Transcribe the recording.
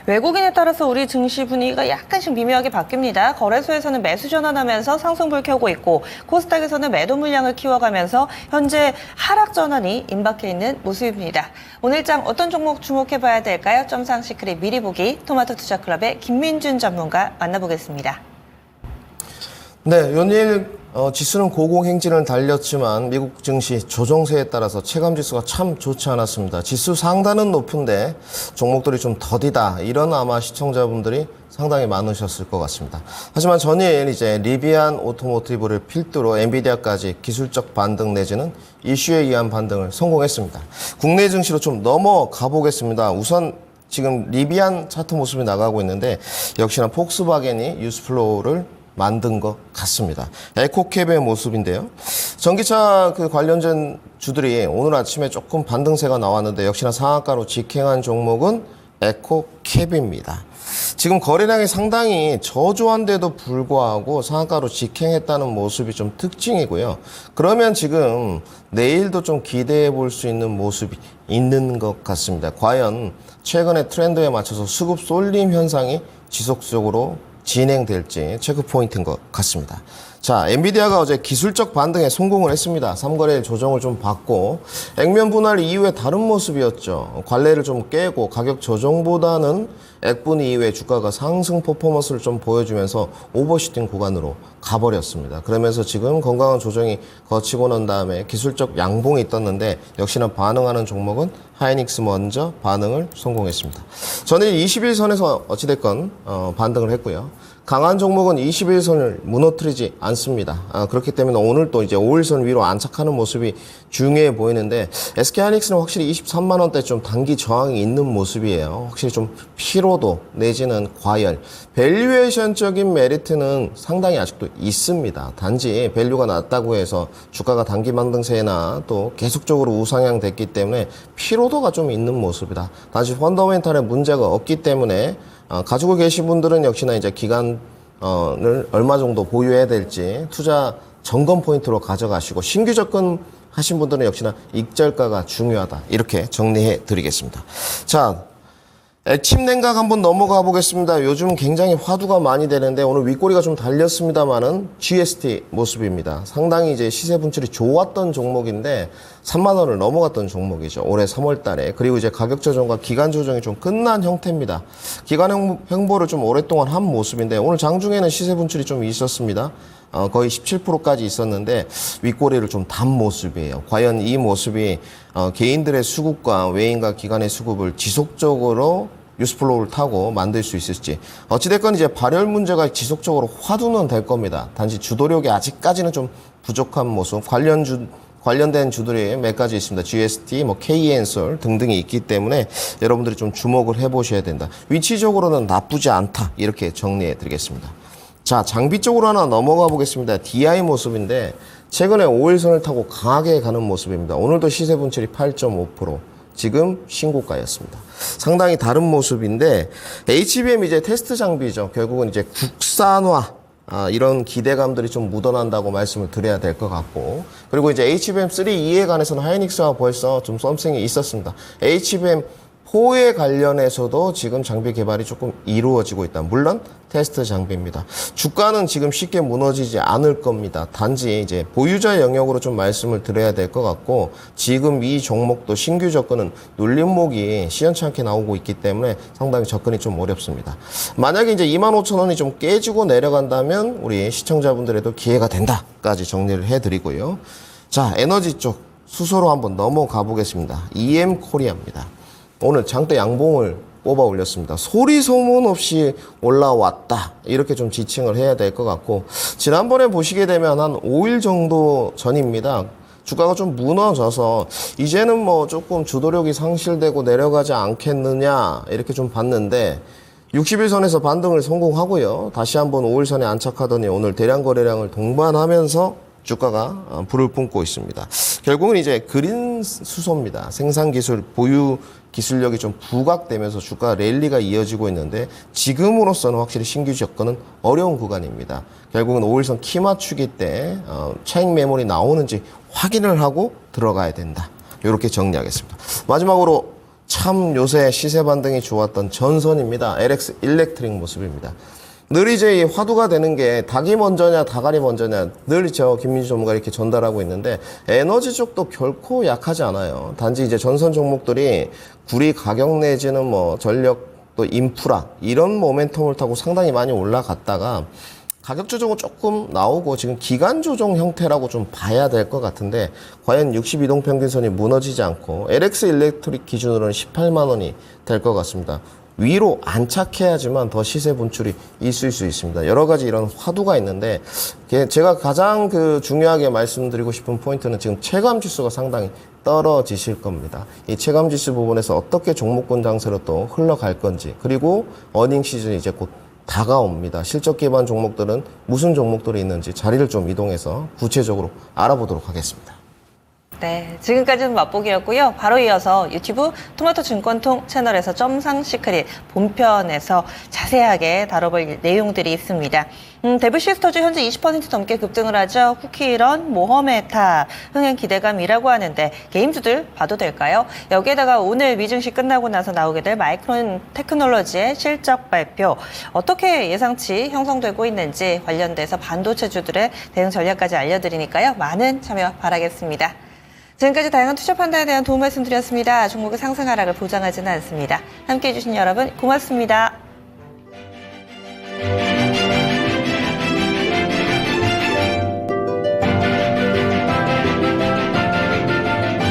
외국인에 따라서 우리 증시 분위기가 약간씩 미묘하게 바뀝니다. 거래소에서는 매수 전환하면서 상승불 켜고 있고 코스닥에서는 매도 물량을 키워가면서 현재 하락 전환이 임박해 있는 모습입니다. 오늘장 어떤 종목 주목해봐야 될까요? 점상 시크릿 미리 보기 토마토 투자클럽의 김민준 전문가 만나보겠습니다. 네, 연일 지수는 고공행진을 달렸지만 미국 증시 조정세에 따라서 체감지수가 참 좋지 않았습니다. 지수 상단은 높은데 종목들이 좀 더디다, 이런 아마 시청자분들이 상당히 많으셨을 것 같습니다. 하지만 전일 이제 리비안 오토모티브를 필두로 엔비디아까지 기술적 반등 내지는 이슈에 의한 반등을 성공했습니다. 국내 증시로 좀 넘어가 보겠습니다. 우선 지금 리비안 차트 모습이 나가고 있는데 역시나 폭스바겐이 뉴스플로우를 만든 것 같습니다. 에코캡의 모습인데요. 전기차 관련된 주들이 오늘 아침에 조금 반등세가 나왔는데 역시나 상한가로 직행한 종목은 에코캡입니다. 지금 거래량이 상당히 저조한데도 불구하고 상한가로 직행했다는 모습이 좀 특징이고요. 그러면 지금 내일도 좀 기대해 볼 수 있는 모습이 있는 것 같습니다. 과연 최근의 트렌드에 맞춰서 수급 쏠림 현상이 지속적으로 진행될지 체크 포인트인 것 같습니다. 자, 엔비디아가 어제 기술적 반등에 성공을 했습니다. 3거래일 조정을 좀 받고 액면 분할 이후에 다른 모습이었죠. 관례를 좀 깨고 가격 조정보다는 액분 이후에 주가가 상승 퍼포먼스를 좀 보여주면서 오버슈팅 구간으로 가버렸습니다. 그러면서 지금 건강한 조정이 거치고 난 다음에 기술적 양봉이 떴는데 역시나 반응하는 종목은 하이닉스 먼저 반응을 성공했습니다. 전일 21선에서 어찌됐건 반등을 했고요. 강한 종목은 21선을 무너뜨리지 않습니다. 그렇기 때문에 오늘 또 이제 5일선 위로 안착하는 모습이 중요해 보이는데 SK하이닉스는 확실히 23만 원대 좀 단기 저항이 있는 모습이에요. 확실히 좀 피로도 내지는 과열, 밸류에이션적인 메리트는 상당히 아직도 있습니다. 단지 밸류가 낮다고 해서 주가가 단기 반등세나 또 계속적으로 우상향 됐기 때문에 피로도가 좀 있는 모습이다. 단지 펀더멘탈에 문제가 없기 때문에 가지고 계신 분들은 역시나 이제 기간을 얼마 정도 보유해야 될지 투자 점검 포인트로 가져가시고 신규 접근 하신 분들은 역시나 익절가가 중요하다, 이렇게 정리해 드리겠습니다. 자, 액침 냉각 한번 넘어가 보겠습니다. 요즘 굉장히 화두가 많이 되는데 오늘 윗꼬리가 좀 달렸습니다만은 GST 모습입니다. 상당히 이제 시세 분출이 좋았던 종목인데 3만 원을 넘어갔던 종목이죠. 올해 3월 달에. 그리고 이제 가격 조정과 기간 조정이 좀 끝난 형태입니다. 기간 횡보를 좀 오랫동안 한 모습인데 오늘 장중에는 시세 분출이 좀 있었습니다. 거의 17%까지 있었는데 윗꼬리를 좀 단 모습이에요. 과연 이 모습이 개인들의 수급과 외인과 기관의 수급을 지속적으로 뉴스플로우를 타고 만들 수 있을지. 어찌됐건 이제 발열 문제가 지속적으로 화두는 될 겁니다. 단지 주도력이 아직까지는 좀 부족한 모습. 관련된 주들이 몇 가지 있습니다. GST, KN솔 등등이 있기 때문에 여러분들이 좀 주목을 해보셔야 된다. 위치적으로는 나쁘지 않다, 이렇게 정리해 드리겠습니다. 자, 장비 쪽으로 하나 넘어가 보겠습니다. DI 모습인데 최근에 5일선을 타고 강하게 가는 모습입니다. 오늘도 시세 분출이 8.5%, 지금 신고가였습니다. 상당히 다른 모습인데 HBM 이제 테스트 장비죠. 결국은 이제 국산화, 이런 기대감들이 좀 묻어난다고 말씀을 드려야 될 것 같고, 그리고 이제 HBM3E에 관해서는 하이닉스와 벌써 좀 썸씽이 있었습니다. HBM4에 관련해서도 지금 장비 개발이 조금 이루어지고 있다. 물론 테스트 장비입니다. 주가는 지금 쉽게 무너지지 않을 겁니다. 단지 이제 보유자 영역으로 좀 말씀을 드려야 될 것 같고, 지금 이 종목도 신규 접근은 눌림목이 시원찮게 나오고 있기 때문에 상당히 접근이 좀 어렵습니다. 만약에 이제 25,000원이 좀 깨지고 내려간다면 우리 시청자분들에도 기회가 된다까지 정리를 해드리고요. 자, 에너지 쪽 수소로 한번 넘어가 보겠습니다. EM코리아입니다. 오늘 장대 양봉을 뽑아 올렸습니다. 소리 소문 없이 올라왔다, 이렇게 좀 지칭을 해야 될 것 같고, 지난번에 보시게 되면 한 5일 정도 전입니다. 주가가 좀 무너져서 이제는 뭐 조금 주도력이 상실되고 내려가지 않겠느냐, 이렇게 좀 봤는데 60일선에서 반등을 성공하고요. 다시 한번 5일선에 안착하더니 오늘 대량 거래량을 동반하면서 주가가 불을 뿜고 있습니다. 결국은 이제 그린 수소입니다. 생산 기술, 보유 기술력이 좀 부각되면서 주가 랠리가 이어지고 있는데 지금으로서는 확실히 신규 접근은 어려운 구간입니다. 결국은 5일선 키 맞추기 때 차익 매물이 나오는지 확인을 하고 들어가야 된다. 이렇게 정리하겠습니다. 마지막으로 참 요새 시세 반등이 좋았던 전선입니다. LX 일렉트릭 모습입니다. 늘 이제 이 화두가 되는 게 닭이 먼저냐 다갈이 먼저냐 늘 저 김민주 전문가 이렇게 전달하고 있는데 에너지 쪽도 결코 약하지 않아요. 단지 이제 전선 종목들이 구리 가격 내지는 뭐 전력 또 인프라 이런 모멘텀을 타고 상당히 많이 올라갔다가 가격 조정은 조금 나오고 지금 기간 조정 형태라고 좀 봐야 될 것 같은데 과연 62동 평균선이 무너지지 않고 LX 일렉트릭 기준으로는 18만 원이 될 것 같습니다. 위로 안착해야지만 더 시세 분출이 있을 수 있습니다. 여러 가지 이런 화두가 있는데 제가 가장 중요하게 말씀드리고 싶은 포인트는 지금 체감 지수가 상당히 떨어지실 겁니다. 이 체감 지수 부분에서 어떻게 종목군 장세로 또 흘러갈 건지 그리고 어닝 시즌이 이제 곧 다가옵니다. 실적 기반 종목들은 무슨 종목들이 있는지 자리를 좀 이동해서 구체적으로 알아보도록 하겠습니다. 네, 지금까지는 맛보기였고요. 바로 이어서 유튜브 토마토 증권통 채널에서 점상 시크릿 본편에서 자세하게 다뤄볼 내용들이 있습니다. 대부 시스터즈 현재 20% 넘게 급등을 하죠. 쿠키런, 모험메타, 흥행 기대감이라고 하는데 게임주들 봐도 될까요? 여기에다가 오늘 미증시 끝나고 나서 나오게 될 마이크론 테크놀로지의 실적 발표 어떻게 예상치 형성되고 있는지 관련돼서 반도체주들의 대응 전략까지 알려드리니까요. 많은 참여 바라겠습니다. 지금까지 다양한 투자 판단에 대한 도움 말씀드렸습니다. 종목의 상승 하락을 보장하지는 않습니다. 함께해 주신 여러분 고맙습니다.